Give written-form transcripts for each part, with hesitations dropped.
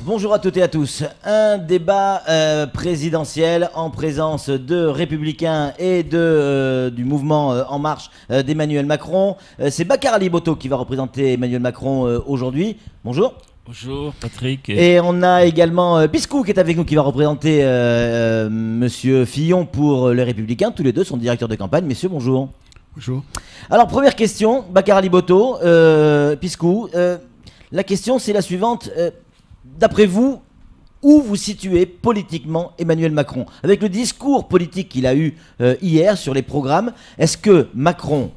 Bonjour à toutes et à tous. Un débat présidentiel en présence de Républicains et du mouvement En Marche d'Emmanuel Macron. C'est Bakar Ali Boto qui va représenter Emmanuel Macron aujourd'hui. Bonjour. Bonjour Patrick. Et on a également Piscou qui est avec nous, qui va représenter Monsieur Fillon pour les Républicains. Tous les deux sont directeurs de campagne. Messieurs, bonjour. Bonjour. Alors, première question, Bakar Ali Boto, Piscou. La question, c'est la suivante. D'après vous, où vous situez politiquement Emmanuel Macron? Avec le discours politique qu'il a eu hier sur les programmes, est-ce que Macron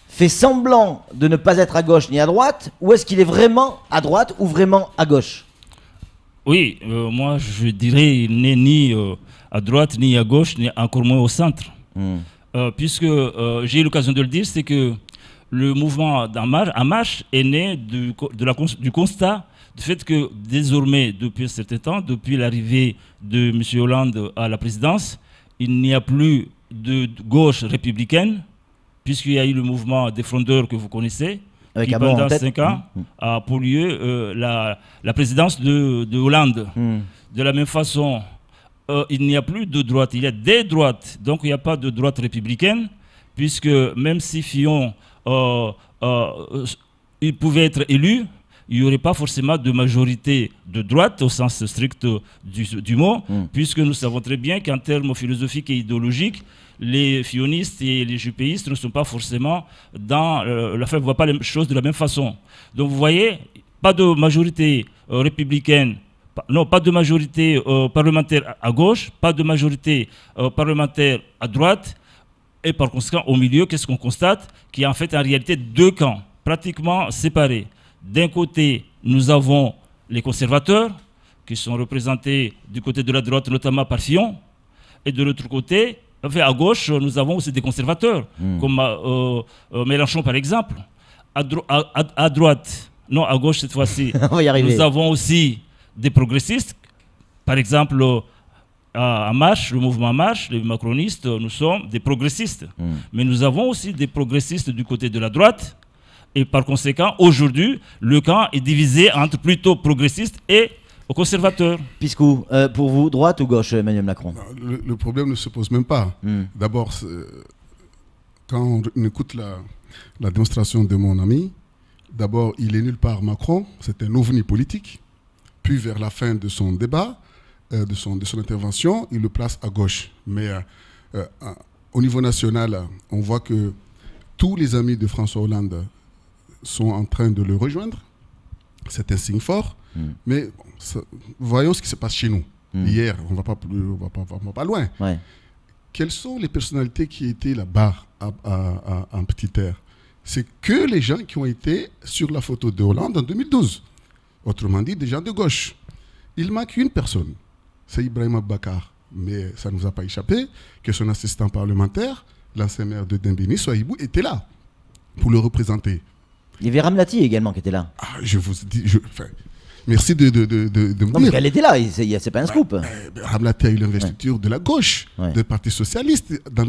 fait semblant de ne pas être à gauche ni à droite, ou est-ce qu'il est vraiment à droite ou vraiment à gauche? Oui, moi je dirais il n'est ni à droite ni à gauche, ni encore moins au centre. Puisque j'ai eu l'occasion de le dire, c'est que le mouvement En Marche est né du constat du fait que désormais, depuis un certain temps, depuis l'arrivée de M. Hollande à la présidence, il n'y a plus de gauche républicaine, puisqu'il y a eu le mouvement des frondeurs que vous connaissez, qui pendant 5 ans a pollué la présidence de Hollande. De la même façon, il n'y a plus de droite, il y a des droites, donc il n'y a pas de droite républicaine, puisque même si Fillon il pouvait être élu, il n'y aurait pas forcément de majorité de droite au sens strict du mot, puisque nous savons très bien qu'en termes philosophiques et idéologiques, les fillonistes et les jupéistes ne sont pas forcément dans ne voient pas les choses de la même façon. Donc vous voyez, pas de majorité républicaine, non, pas de majorité parlementaire à gauche, pas de majorité parlementaire à droite, et par conséquent au milieu, qu'est-ce qu'on constate? Qu'il y a en fait en réalité deux camps pratiquement séparés. D'un côté, nous avons les conservateurs, qui sont représentés du côté de la droite, notamment par Fillon, et de l'autre côté, enfin, à gauche, nous avons aussi des conservateurs, comme Mélenchon par exemple. À droite, non, à gauche cette fois-ci, nous avons aussi des progressistes, par exemple en Marche, le mouvement En Marche, les macronistes, nous sommes des progressistes. Mais nous avons aussi des progressistes du côté de la droite, et par conséquent, aujourd'hui, le camp est divisé entre plutôt progressistes et conservateurs. Piscou, pour vous, droite ou gauche, Emmanuel Macron? Le problème ne se pose même pas. D'abord, quand on écoute la démonstration de mon ami, d'abord, il est nulle part Macron, c'est un ovni politique. Puis, vers la fin de son débat, de son intervention, il le place à gauche. Mais au niveau national, on voit que tous les amis de François Hollande sont en train de le rejoindre. C'est un signe fort. Mais voyons ce qui se passe chez nous. Hier, on ne va pas loin. Ouais. Quelles sont les personnalités qui étaient là-bas en petit air? C'est que les gens qui ont été sur la photo de Hollande en 2012. Autrement dit, des gens de gauche. Il manque une personne. C'est Ibrahima Bakar. Mais ça ne nous a pas échappé que son assistant parlementaire, l'ancien maire de Dembéni, Sohaibou, était là pour le représenter. Il y avait Ramlati également qui était là. Je vous dis... Merci de me dire. Non, mais qu'elle était là, c'est pas un scoop. Ramlati a eu l'investiture de la gauche, du Parti Socialiste, dans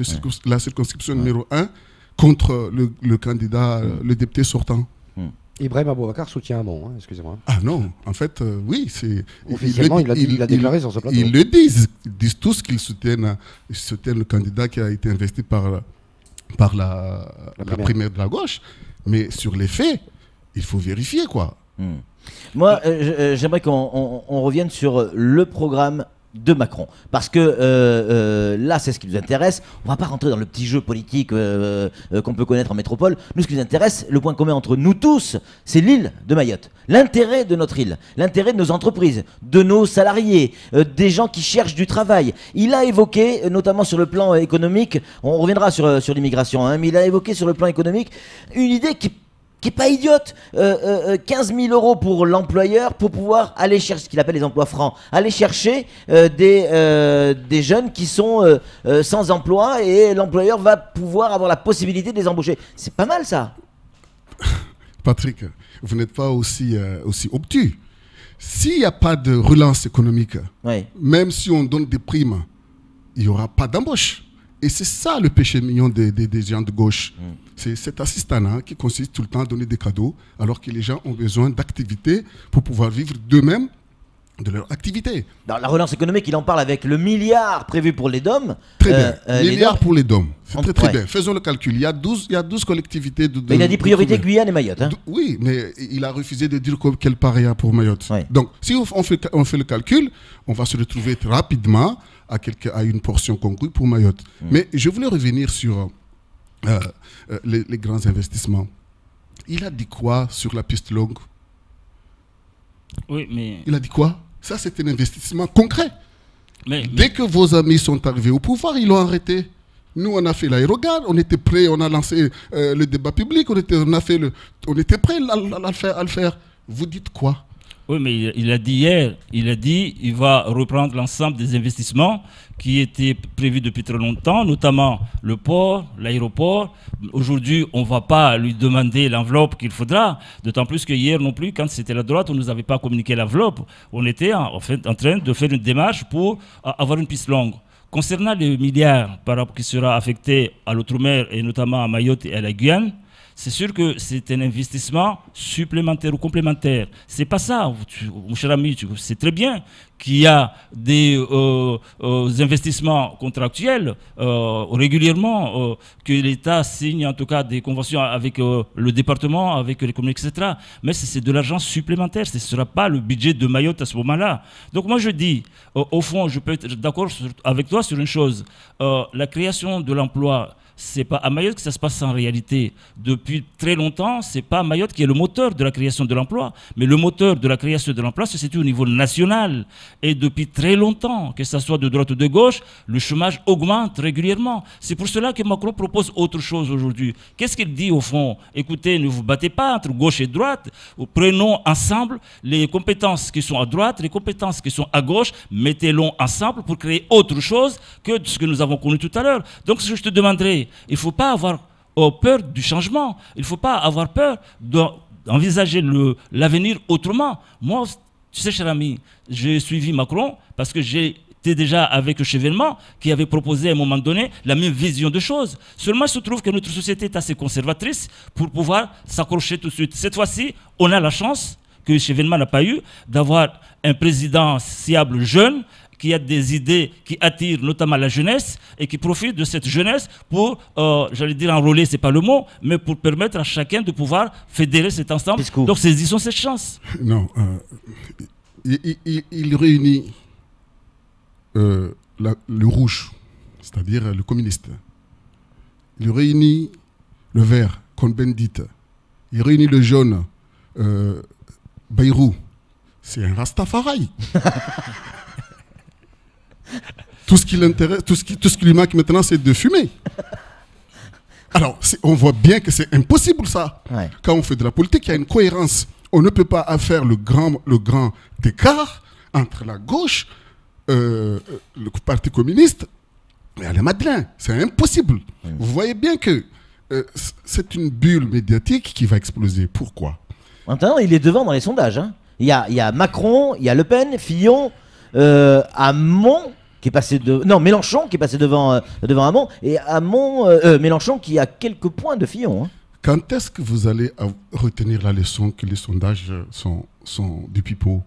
la circonscription numéro 1, contre le candidat, le député sortant. Ibrahim Aboubacar soutient Hamon, excusez-moi. Ah non, en fait, oui, c'est... Officiellement, il l'a déclaré sur ce plateau. Ils le disent. Ils disent tous qu'ils soutiennent le candidat qui a été investi par la primaire de la gauche. Mais sur les faits, il faut vérifier, quoi. Moi, j'aimerais qu'on revienne sur le programme de Macron. Parce que là, c'est ce qui nous intéresse. On ne va pas rentrer dans le petit jeu politique qu'on peut connaître en métropole. Nous, ce qui nous intéresse, le point commun entre nous tous, c'est l'île de Mayotte. L'intérêt de notre île, l'intérêt de nos entreprises, de nos salariés, des gens qui cherchent du travail. Il a évoqué, notamment sur le plan économique, on reviendra sur l'immigration, mais il a évoqué sur le plan économique une idée qui n'est pas idiote, 15 000 euros pour l'employeur pour pouvoir aller chercher ce qu'il appelle les emplois francs, aller chercher des jeunes qui sont sans emploi et l'employeur va pouvoir avoir la possibilité de les embaucher. C'est pas mal ça. Patrick, vous n'êtes pas aussi obtus. S'il n'y a pas de relance économique, même si on donne des primes, il n'y aura pas d'embauche. Et c'est ça le péché mignon des gens de gauche. C'est cet assistanat qui consiste tout le temps à donner des cadeaux alors que les gens ont besoin d'activités pour pouvoir vivre d'eux-mêmes de leur activité. Dans la relance économique, il en parle avec le milliard prévu pour les DOM. Très bien. Milliard pour les DOM. C'est très ouais. bien. Faisons le calcul. Il y a 12 collectivités. Mais il a dit priorité Guyane et Mayotte. Hein. Oui, mais il a refusé de dire quel part il y a pour Mayotte. Ouais. Donc, si on fait le calcul, on va se retrouver rapidement à une portion congrue pour Mayotte. Mais je voulais revenir sur les grands investissements. Il a dit quoi sur la piste longue? Oui, mais... Il a dit quoi? Ça, c'est un investissement concret. Mais Dès que vos amis sont arrivés au pouvoir, ils l'ont arrêté. Nous, on a fait l'aérogare, on était prêts, on a lancé le débat public, on était prêts à le faire. Vous dites quoi? Oui, mais il a dit hier, il va reprendre l'ensemble des investissements qui étaient prévus depuis très longtemps, notamment le port, l'aéroport. Aujourd'hui, on ne va pas lui demander l'enveloppe qu'il faudra, d'autant plus que hier non plus, quand c'était la droite, on ne nous avait pas communiqué l'enveloppe. On était en train de faire une démarche pour avoir une piste longue. Concernant les milliards qui sera affecté à l'outre-mer et notamment à Mayotte et à la Guyane, c'est sûr que c'est un investissement supplémentaire ou complémentaire. C'est pas ça, mon cher ami, tu sais très bien qu'il y a des investissements contractuels régulièrement, que l'État signe en tout cas des conventions avec le département, avec les communes, etc. Mais c'est de l'argent supplémentaire, ce ne sera pas le budget de Mayotte à ce moment-là. Donc moi je dis, au fond, je peux être d'accord avec toi sur une chose, la création de l'emploi, c'est pas à Mayotte que ça se passe en réalité. Depuis très longtemps, c'est pas Mayotte qui est le moteur de la création de l'emploi, mais le moteur de la création de l'emploi se situe au niveau national. Et depuis très longtemps, que ce soit de droite ou de gauche, le chômage augmente régulièrement. C'est pour cela que Macron propose autre chose aujourd'hui. Qu'est-ce qu'il dit au fond? Écoutez, ne vous battez pas entre gauche et droite. Prenons ensemble les compétences qui sont à droite, les compétences qui sont à gauche, mettez-les ensemble pour créer autre chose que ce que nous avons connu tout à l'heure. Donc, ce que je te demanderai, il ne faut pas avoir peur du changement. Il ne faut pas avoir peur d'envisager l'avenir autrement. Moi, tu sais, cher ami, j'ai suivi Macron parce que j'étais déjà avec le Chevènement qui avait proposé à un moment donné la même vision de choses. Seulement, il se trouve que notre société est assez conservatrice pour pouvoir s'accrocher tout de suite. Cette fois-ci, on a la chance que le Chevènement n'a pas eu d'avoir un présidentiable jeune qui a des idées qui attirent notamment la jeunesse et qui profite de cette jeunesse pour, j'allais dire enrôler, c'est pas le mot, mais pour permettre à chacun de pouvoir fédérer cet ensemble. Donc saisissons cette chance. Non, il réunit le rouge, c'est-à-dire le communiste. Il réunit le vert, Cohn-Bendit. Il réunit le jaune, Bayrou. C'est un Rastafari. Tout ce qui l'intéresse, tout ce qui lui manque maintenant, c'est de fumer. Alors, on voit bien que c'est impossible ça. Ouais. Quand on fait de la politique, il y a une cohérence. On ne peut pas faire le grand écart entre la gauche, le Parti communiste et Alain Madelin. C'est impossible. Ouais. Vous voyez bien que c'est une bulle médiatique qui va exploser. Pourquoi? Maintenant, il est devant dans les sondages. Hein. Il y a Macron, il y a Le Pen, Fillon, Hamon qui est passé Mélenchon qui est passé devant Hamon, et Mélenchon qui a quelques points de Fillon. Hein. Quand est-ce que vous allez retenir la leçon que les sondages sont du pipeau?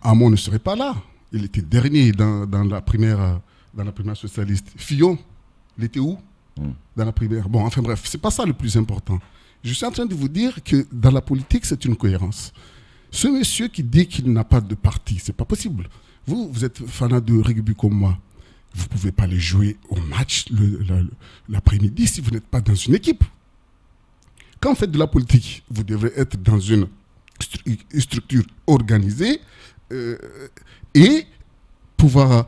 Hamon ne serait pas là. Il était dernier dans la primaire socialiste. Fillon, il était où? Dans la primaire. Bon, enfin bref, c'est pas ça le plus important. Je suis en train de vous dire que dans la politique, c'est une cohérence. Ce monsieur qui dit qu'il n'a pas de parti, c'est pas possible. Vous êtes fanat de rugby comme moi. Vous ne pouvez pas aller jouer au match l'après-midi si vous n'êtes pas dans une équipe. Quand vous faites de la politique, vous devrez être dans une structure organisée et pouvoir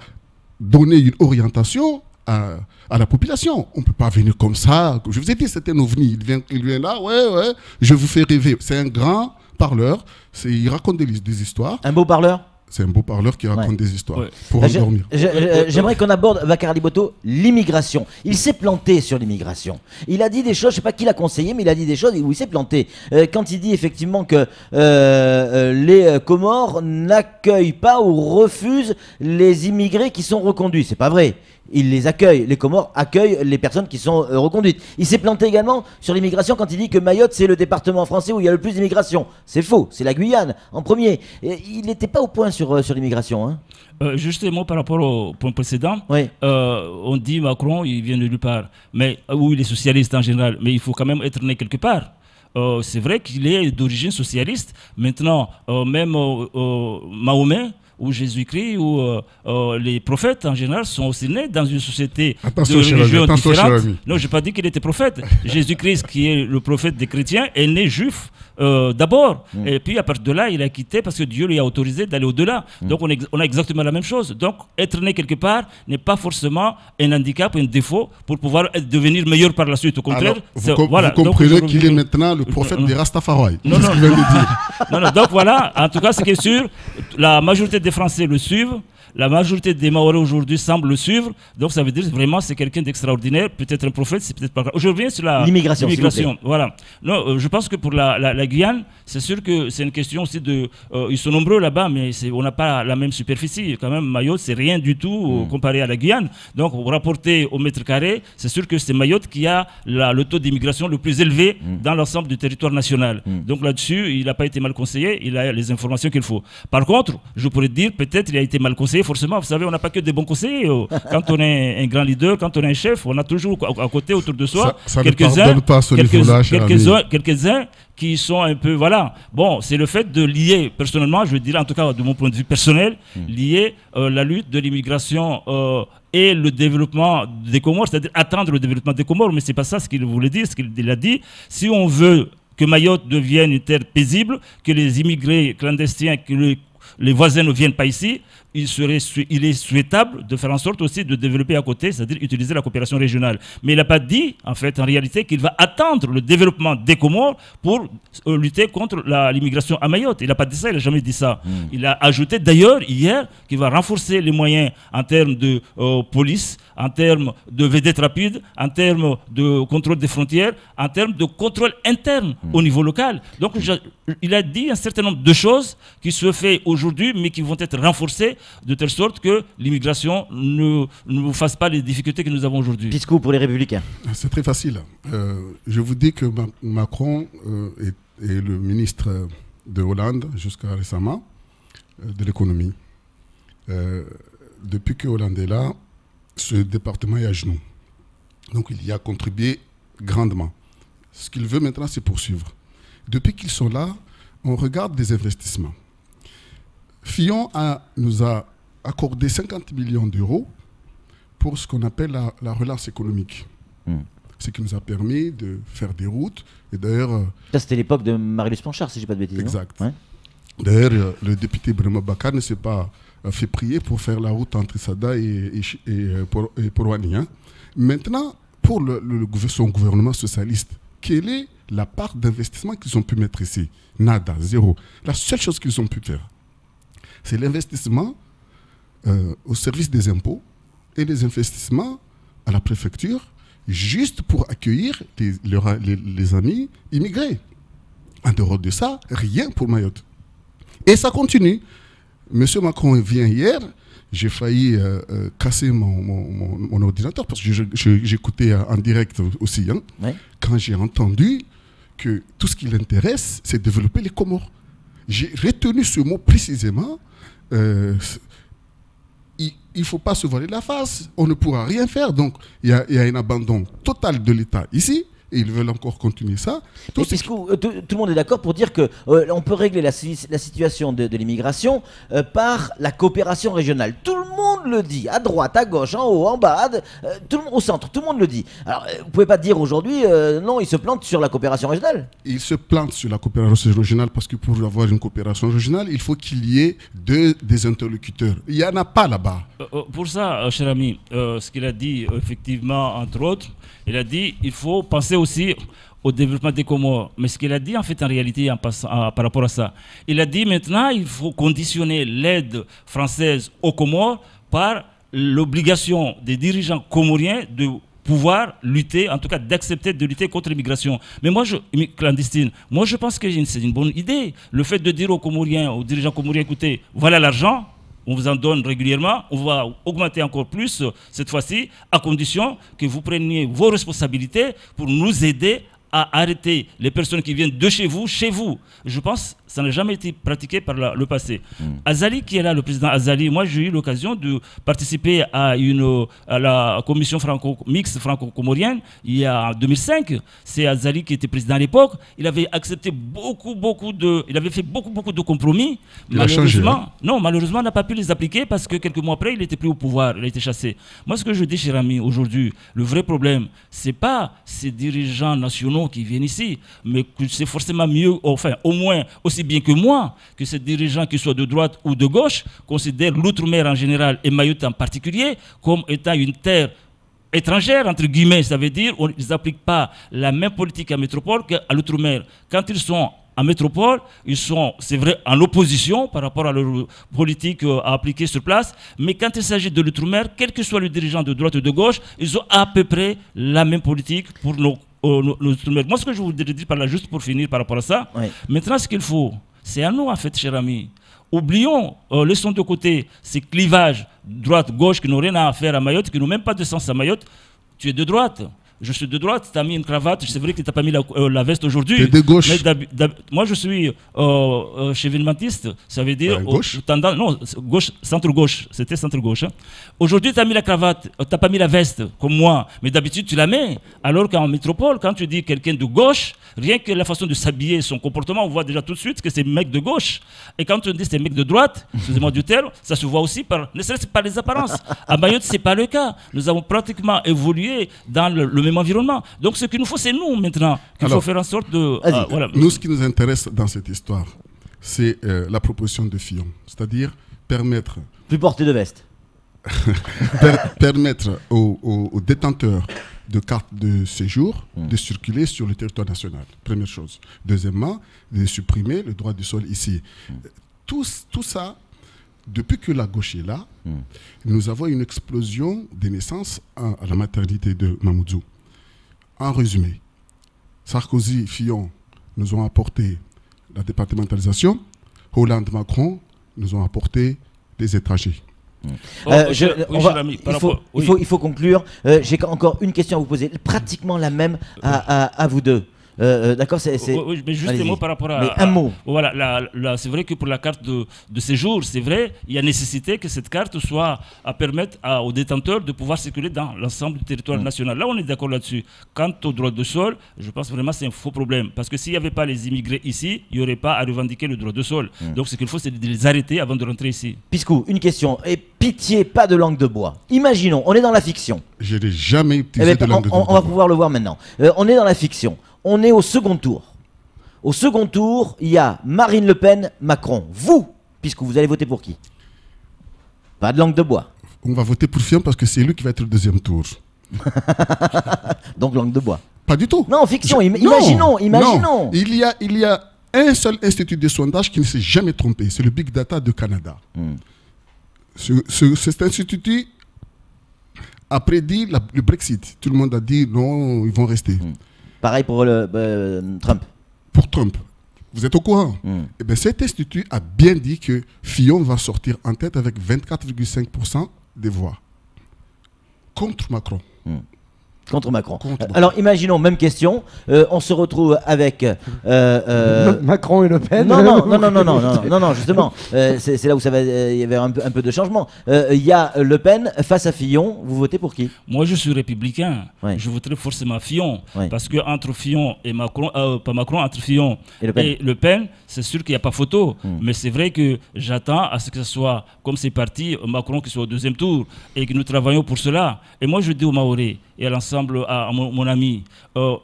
donner une orientation à la population. On ne peut pas venir comme ça. Je vous ai dit, c'était un ovni. Il vient là, ouais, je vous fais rêver. C'est un grand parleur. Il raconte des histoires. Un beau parleur? C'est un beau parleur qui raconte des histoires pour endormir. J'aimerais qu'on aborde, Bakar Ali Botto, l'immigration. Il s'est planté sur l'immigration. Il a dit des choses, je ne sais pas qui l'a conseillé, mais il a dit des choses où il s'est planté. Quand il dit effectivement que les Comores n'accueillent pas ou refusent les immigrés qui sont reconduits. C'est pas vrai. il les accueille. Les Comores accueillent les personnes qui sont reconduites. Il s'est planté également sur l'immigration quand il dit que Mayotte, c'est le département français où il y a le plus d'immigration. C'est faux, c'est la Guyane en premier. Et il n'était pas au point sur l'immigration. Hein. Justement, par rapport au point précédent, oui. On dit Macron, il vient de nulle part, mais, ou il est socialiste en général, mais il faut quand même être né quelque part. C'est vrai qu'il est d'origine socialiste. Maintenant, même Mahomet ou Jésus-Christ ou les prophètes en général sont aussi nés dans une société de religions différentes. Non, je n'ai pas dit qu'il était prophète. Jésus-Christ, qui est le prophète des chrétiens, est né juif d'abord. Et puis à partir de là, il a quitté parce que Dieu lui a autorisé d'aller au-delà. Donc on a exactement la même chose. Donc être né quelque part n'est pas forcément un handicap, un défaut pour pouvoir devenir meilleur par la suite. Au contraire, vous comprenez qu'il est maintenant le prophète des Rastafari. Non, donc voilà, en tout cas, ce qui est sûr, la majorité des Français le suivent. La majorité des Maoris aujourd'hui semblent le suivre. Donc ça veut dire vraiment c'est quelqu'un d'extraordinaire, peut-être un prophète, c'est peut-être pas grave. Je reviens sur l'immigration. Voilà. Non, je pense que pour la Guyane, c'est sûr que c'est une question aussi de... ils sont nombreux là-bas, mais on n'a pas la même superficie. Quand même, Mayotte, c'est rien du tout comparé à la Guyane. Donc, rapporté au mètre carré, c'est sûr que c'est Mayotte qui a le taux d'immigration le plus élevé dans l'ensemble du territoire national. Donc là-dessus, il n'a pas été mal conseillé, il a les informations qu'il faut. Par contre, je pourrais dire, peut-être il a été mal conseillé, forcément. Vous savez, on n'a pas que des bons conseillers. Quand on est un grand leader, quand on est un chef, on a toujours à côté, autour de soi, quelques-uns qui sont un peu, voilà. Bon, c'est le fait de lier, personnellement, je veux dire, en tout cas de mon point de vue personnel, lier la lutte de l'immigration et le développement des Comores, c'est-à-dire attendre le développement des Comores, mais c'est pas ça ce qu'il voulait dire, ce qu'il a dit. Si on veut que Mayotte devienne une terre paisible, que les immigrés clandestins, que les voisins ne viennent pas ici, il est souhaitable de faire en sorte aussi de développer à côté, c'est-à-dire utiliser la coopération régionale. Mais il n'a pas dit, en fait, en réalité, qu'il va attendre le développement des Comores pour lutter contre l'immigration à Mayotte. Il n'a pas dit ça, il n'a jamais dit ça. Il a ajouté d'ailleurs hier qu'il va renforcer les moyens en termes de police, en termes de vedettes rapides, en termes de contrôle des frontières, en termes de contrôle interne au niveau local. Donc il a dit un certain nombre de choses qui se font aujourd'hui, mais qui vont être renforcées de telle sorte que l'immigration ne vous fasse pas les difficultés que nous avons aujourd'hui. Piscou pour les Républicains. C'est très facile. Je vous dis que Macron est le ministre de Hollande jusqu'à récemment de l'économie. Depuis que Hollande est là, ce département est à genoux. Donc il y a contribué grandement. Ce qu'il veut maintenant, c'est poursuivre. Depuis qu'ils sont là, on regarde des investissements. Fillon nous a accordé 50 millions d'euros pour ce qu'on appelle la relance économique. Ce qui nous a permis de faire des routes. Et d'ailleurs, ça, c'était l'époque de Marie-Luce Panchard, si je ne dis pas de bêtises. Exact. Ouais. D'ailleurs, le député Brema Bakar ne s'est pas fait prier pour faire la route entre Sada et Porwani. Hein. Maintenant, pour son gouvernement socialiste, quelle est la part d'investissement qu'ils ont pu mettre ici? Nada, zéro. La seule chose qu'ils ont pu faire, c'est l'investissement au service des impôts et les investissements à la préfecture, juste pour accueillir les amis immigrés. En dehors de ça, rien pour Mayotte. Et ça continue. Monsieur Macron vient hier, j'ai failli casser mon ordinateur parce que j'écoutais en direct aussi. Hein, ouais. Quand j'ai entendu que tout ce qui l'intéresse, c'est développer les Comores. J'ai retenu ce mot précisément. Il ne faut pas se voiler la face. On ne pourra rien faire. Donc, il y a un abandon total de l'État ici. Et ils veulent encore continuer ça. Tout le monde est d'accord pour dire qu'on peut régler la situation de l'immigration par la coopération régionale. Tout le monde le dit, à droite, à gauche, en haut, en bas, au centre, tout le monde le dit. Alors, vous ne pouvez pas dire aujourd'hui, non, ils se plantent sur la coopération régionale. Ils se plantent sur la coopération régionale parce que pour avoir une coopération régionale, il faut qu'il y ait des interlocuteurs. Il n'y en a pas là-bas. Pour ça, cher ami, ce qu'il a dit, effectivement, entre autres, il a dit il faut penser aussi au développement des Comores. Mais ce qu'il a dit, en fait, en réalité, par rapport à ça, il a dit maintenant il faut conditionner l'aide française aux Comores par l'obligation des dirigeants comoriens de pouvoir lutter, en tout cas d'accepter de lutter contre l'immigration. Mais clandestine, moi je pense que c'est une bonne idée. Le fait de dire aux Comoriens, aux dirigeants comoriens, écoutez, voilà l'argent, on vous en donne régulièrement, on va augmenter encore plus cette fois-ci, à condition que vous preniez vos responsabilités pour nous aider à arrêter les personnes qui viennent de chez vous, Je pense que ça n'a jamais été pratiqué par le passé. Azali, qui est là, le président Azali, moi j'ai eu l'occasion de participer à la commission mixte franco-comorienne il y a 2005. C'est Azali qui était président à l'époque. Il avait accepté il avait fait beaucoup de compromis. Malheureusement, il n'a pas pu les appliquer parce que quelques mois après, il n'était plus au pouvoir, il a été chassé. Moi, ce que je dis, cher ami, aujourd'hui, le vrai problème, c'est pas ces dirigeants nationaux qui viennent ici, mais que c'est forcément mieux, enfin au moins aussi bien que moi, que ces dirigeants qui soient de droite ou de gauche considèrent l'outre-mer en général et Mayotte en particulier comme étant une terre étrangère, entre guillemets. Ça veut dire qu'ils n'appliquent pas la même politique à métropole qu'à l'outre-mer. Quand ils sont en métropole, ils sont, c'est vrai, en opposition par rapport à leur politique à appliquer sur place, mais quand il s'agit de l'outre-mer, quel que soit le dirigeant de droite ou de gauche, ils ont à peu près la même politique pour nos outre-mer. Moi, ce que je voudrais dire par là, juste pour finir par rapport à ça, maintenant, ce qu'il faut, c'est à nous, en fait, cher ami. Oublions, laissons de côté ces clivages droite-gauche qui n'ont rien à faire à Mayotte, qui n'ont même pas de sens à Mayotte. Tu es de droite. Je suis de droite, tu as mis une cravate, c'est vrai que tu n'as pas mis la veste aujourd'hui. Tu es de gauche. Moi, je suis chevènementiste, ça veut dire gauche. Gauche, centre-gauche, c'était centre-gauche. Hein. Aujourd'hui, tu as mis la cravate, tu n'as pas mis la veste, comme moi, mais d'habitude, tu la mets. Alors qu'en métropole, quand tu dis quelqu'un de gauche, rien que la façon de s'habiller, son comportement, on voit déjà tout de suite que c'est un mec de gauche. Et quand on dit c'est un mec de droite, excusez-moi du terme, ça se voit aussi ne serait-ce pas les apparences. À Mayotte, ce n'est pas le cas. Nous avons pratiquement évolué dans le même environnement. Donc ce qu'il nous faut, c'est nous maintenant qu'il faut faire en sorte de... voilà. Nous, ce qui nous intéresse dans cette histoire, c'est la proposition de Fillon. C'est-à-dire permettre... Plus porter de veste. Permettre aux détenteurs de cartes de séjour de circuler sur le territoire national. Première chose. Deuxièmement, de supprimer le droit du sol ici. Tout ça, depuis que la gauche est là, nous avons une explosion des naissances à la maternité de Mamoudzou. En résumé, Sarkozy, Fillon nous ont apporté la départementalisation. Hollande, Macron nous ont apporté des étrangers. Il faut conclure. J'ai encore une question à vous poser, pratiquement la même à vous deux. D'accord, oui, mais juste un mot par rapport un mot. Voilà, c'est vrai que pour la carte de séjour, c'est vrai, il y a nécessité que cette carte soit à permettre aux détenteurs de pouvoir circuler dans l'ensemble du territoire national. Là, on est d'accord là-dessus. Quant au droit de sol, je pense vraiment que c'est un faux problème. Parce que s'il n'y avait pas les immigrés ici, il n'y aurait pas à revendiquer le droit de sol. Donc ce qu'il faut, c'est de les arrêter avant de rentrer ici. Piscou, une question. Et pitié, pas de langue de bois. Imaginons, on est dans la fiction. Je n'ai jamais utilisé de langue de bois. On va pouvoir le voir maintenant. On est dans la fiction. On est au second tour. Au second tour, il y a Marine Le Pen, Macron. Vous, puisque vous allez voter pour qui? Pas de langue de bois. On va voter pour Fillon parce que c'est lui qui va être au deuxième tour. Donc langue de bois. Pas du tout. Non, fiction. Imaginons. Non. Il y a un seul institut de sondage qui ne s'est jamais trompé. C'est le Big Data de Canada. Cet institut a prédit le Brexit. Tout le monde a dit non, ils vont rester. Pareil pour Trump. Pour Trump. Vous êtes au courant? Eh bien, cet institut a bien dit que Fillon va sortir en tête avec 24,5% des voix. Contre Macron. Contre Macron. Alors imaginons, même question, on se retrouve avec Macron et Le Pen. Non, justement, c'est là où ça va y avoir un peu de changement. Il y a Le Pen face à Fillon, vous votez pour qui? Moi je suis républicain, je voterai forcément Fillon, parce que entre Fillon et Macron, pas Macron, entre Fillon et Le Pen, c'est sûr qu'il n'y a pas photo, mais c'est vrai que j'attends à ce que ce soit, comme c'est parti, Macron qui soit au deuxième tour, et que nous travaillons pour cela. Et moi je dis aux Maoré et à l'ensemble, à mon ami,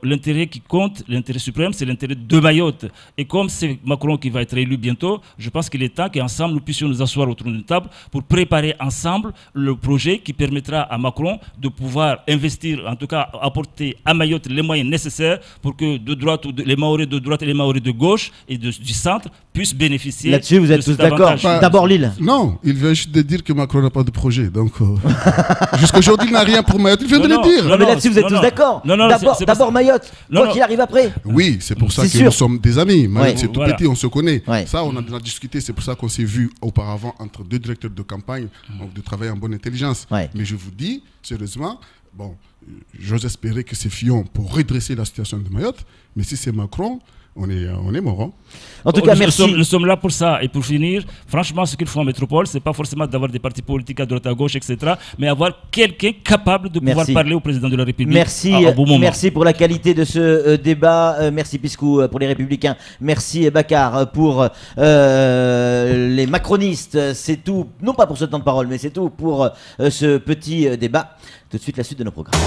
l'intérêt qui compte, l'intérêt suprême, c'est l'intérêt de Mayotte. Et comme c'est Macron qui va être élu bientôt, je pense qu'il est temps qu'ensemble nous puissions nous asseoir autour d'une table pour préparer ensemble le projet qui permettra à Macron de pouvoir investir, en tout cas apporter à Mayotte les moyens nécessaires pour que de droite, les Maorés de droite et les Maorés de gauche et du centre puissent bénéficier. Là-dessus, vous êtes tous d'accord. D'abord Lille. Non, il vient juste de dire que Macron n'a pas de projet. Donc, jusqu'à aujourd'hui, il n'a rien pour Mayotte. Il vient de le dire. Non, mais là-dessus, vous êtes tous d'accord. D'abord Mayotte, quoi qu'il arrive après. Oui, c'est pour ça que nous sommes des amis. Mayotte, c'est tout petit, on se connaît. Ça, on a déjà discuté. C'est pour ça qu'on s'est vu auparavant entre deux directeurs de campagne, donc de travailler en bonne intelligence. Mais je vous dis, sérieusement, bon, j'ose espérer que c'est Fillon pour redresser la situation de Mayotte. Mais si c'est Macron, on est mort. Hein. En tout cas, merci. Nous sommes là pour ça. Et pour finir, franchement, ce qu'il faut en métropole, c'est pas forcément d'avoir des partis politiques à droite, à gauche, etc. Mais avoir quelqu'un capable de pouvoir parler au président de la République. Merci, merci pour la qualité de ce débat. Merci Piscou pour les Républicains. Merci Bakar pour les macronistes. C'est tout, non pas pour ce temps de parole, mais c'est tout pour ce petit débat. Tout de suite, la suite de nos programmes.